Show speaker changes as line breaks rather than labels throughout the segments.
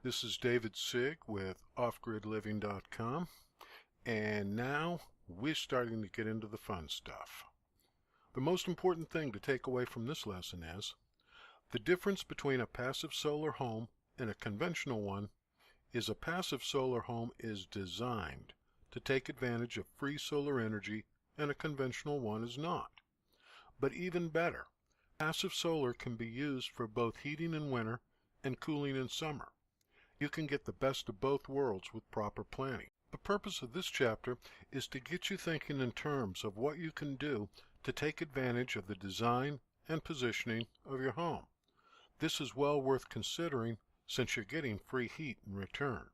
This is David Sigg with offgridliving.com, and now we're starting to get into the fun stuff. The most important thing to take away from this lesson is the difference between a passive solar home and a conventional one is a passive solar home is designed to take advantage of free solar energy and a conventional one is not. But even better, passive solar can be used for both heating in winter and cooling in summer. You can get the best of both worlds with proper planning. The purpose of this chapter is to get you thinking in terms of what you can do to take advantage of the design and positioning of your home. This is well worth considering since you're getting free heat in return.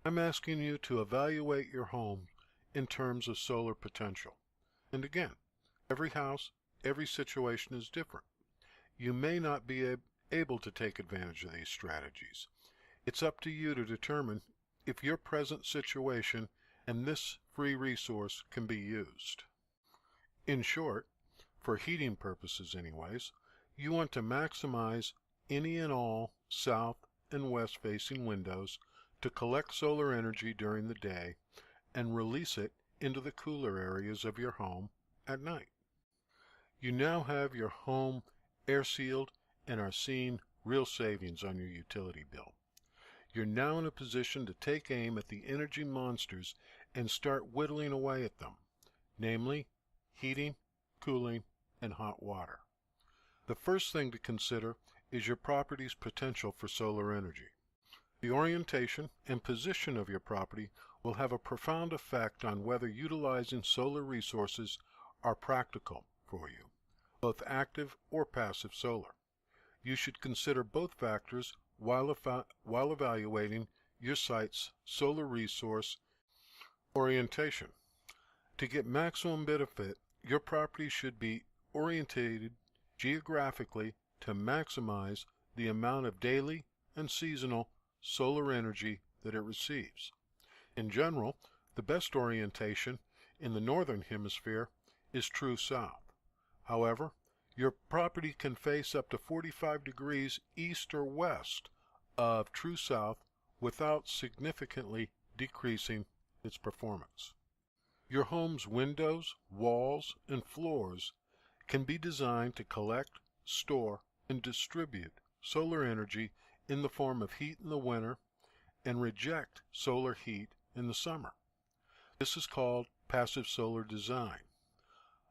I'm asking you to evaluate your home in terms of solar potential. And again, every house, every situation is different. You may not be able to take advantage of these strategies. It's up to you to determine if your present situation and this free resource can be used. In short, for heating purposes anyways, you want to maximize any and all south and west facing windows to collect solar energy during the day and release it into the cooler areas of your home at night. You now have your home air sealed and are seeing real savings on your utility bill. You're now in a position to take aim at the energy monsters and start whittling away at them, namely heating, cooling, and hot water. The first thing to consider is your property's potential for solar energy. The orientation and position of your property will have a profound effect on whether utilizing solar resources are practical for you, both active or passive solar. You should consider both factors while evaluating your site's solar resource orientation. To get maximum benefit, your property should be orientated geographically to maximize the amount of daily and seasonal solar energy that it receives. In general, the best orientation in the northern hemisphere is true south. However, your property can face up to 45 degrees east or west of true south without significantly decreasing its performance. Your home's windows, walls, and floors can be designed to collect, store, and distribute solar energy in the form of heat in the winter and reject solar heat in the summer. This is called passive solar design.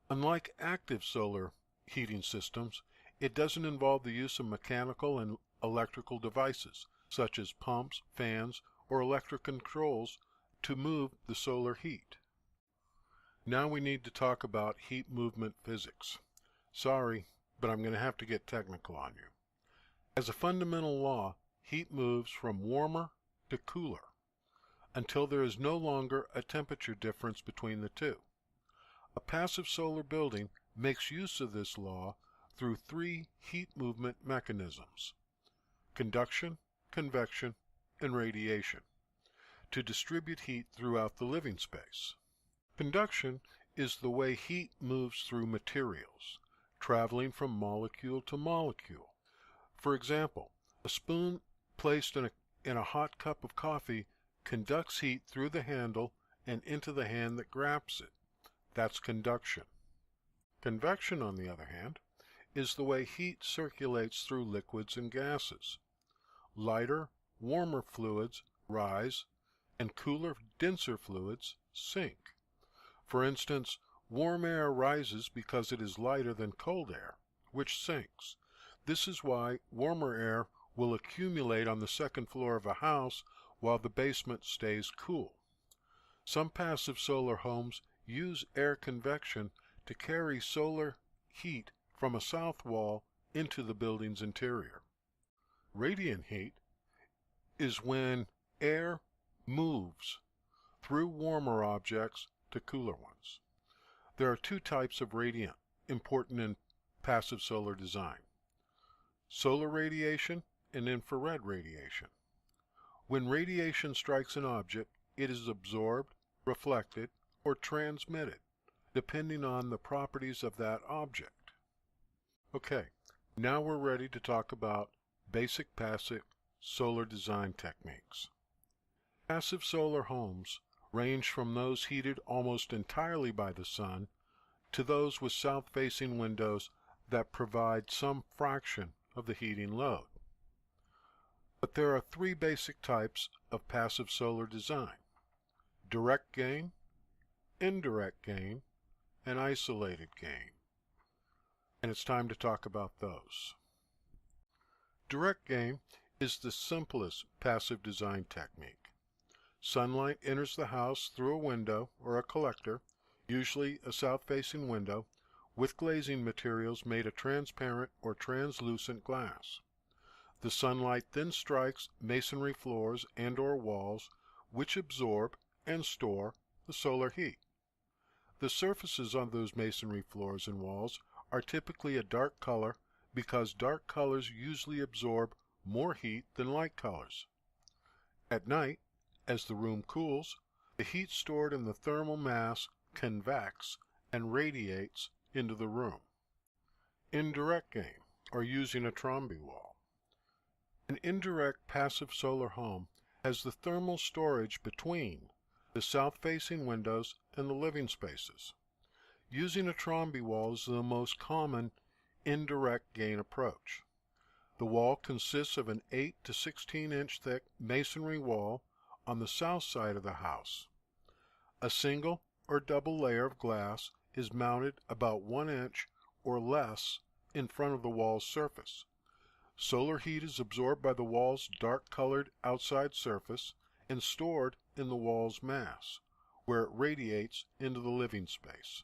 Unlike active solar heating systems, it doesn't involve the use of mechanical and electrical devices, such as pumps, fans, or electric controls to move the solar heat. Now we need to talk about heat movement physics. Sorry, but I'm going to have to get technical on you. As a fundamental law, heat moves from warmer to cooler until there is no longer a temperature difference between the two. A passive solar building makes use of this law through three heat movement mechanisms: conduction, convection, and radiation, to distribute heat throughout the living space. Conduction is the way heat moves through materials, traveling from molecule to molecule. For example, a spoon placed in a hot cup of coffee conducts heat through the handle and into the hand that grabs it. That's conduction. Convection, on the other hand, is the way heat circulates through liquids and gases. Lighter, warmer fluids rise, and cooler, denser fluids sink. For instance, warm air rises because it is lighter than cold air, which sinks. This is why warmer air will accumulate on the second floor of a house while the basement stays cool. Some passive solar homes use air convection to carry solar heat from a south wall into the building's interior. Radiant heat is when air moves through warmer objects to cooler ones. There are two types of radiant important in passive solar design: solar radiation and infrared radiation. When radiation strikes an object, it is absorbed, reflected, or transmitted, depending on the properties of that object. Okay, now we're ready to talk about basic passive solar design techniques. Passive solar homes range from those heated almost entirely by the sun to those with south-facing windows that provide some fraction of the heating load. But there are three basic types of passive solar design: direct gain, indirect gain, and isolated gain. And it's time to talk about those. Direct gain is the simplest passive design technique. Sunlight enters the house through a window or a collector, usually a south-facing window, with glazing materials made of transparent or translucent glass. The sunlight then strikes masonry floors and/or walls, which absorb and store the solar heat. The surfaces on those masonry floors and walls are typically a dark color because dark colors usually absorb more heat than light colors. At night, as the room cools, the heat stored in the thermal mass convects and radiates into the room. Indirect gain, or using a Trombe wall. An indirect passive solar home has the thermal storage between the south-facing windows and the living spaces. Using a Trombe wall is the most common indirect gain approach. The wall consists of an 8 to 16 inch thick masonry wall on the south side of the house. A single or double layer of glass is mounted about 1 inch or less in front of the wall's surface. Solar heat is absorbed by the wall's dark-colored outside surface and stored in the wall's mass, where it radiates into the living space.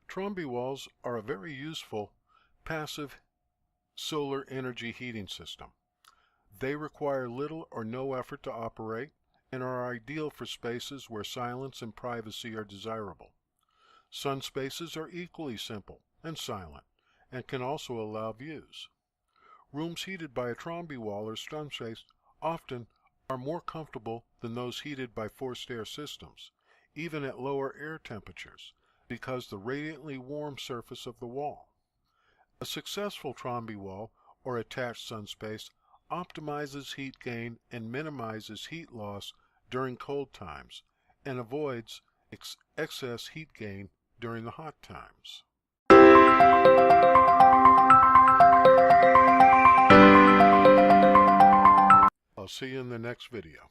Trombe walls are a very useful passive solar energy heating system. They require little or no effort to operate and are ideal for spaces where silence and privacy are desirable. Sun spaces are equally simple and silent and can also allow views. Rooms heated by a Trombe wall or sun space often are more comfortable than those heated by forced air systems, even at lower air temperatures, because the radiantly warm surface of the wall. A successful Trombe wall or attached sun space optimizes heat gain and minimizes heat loss during cold times and avoids excess heat gain during the hot times. I'll see you in the next video.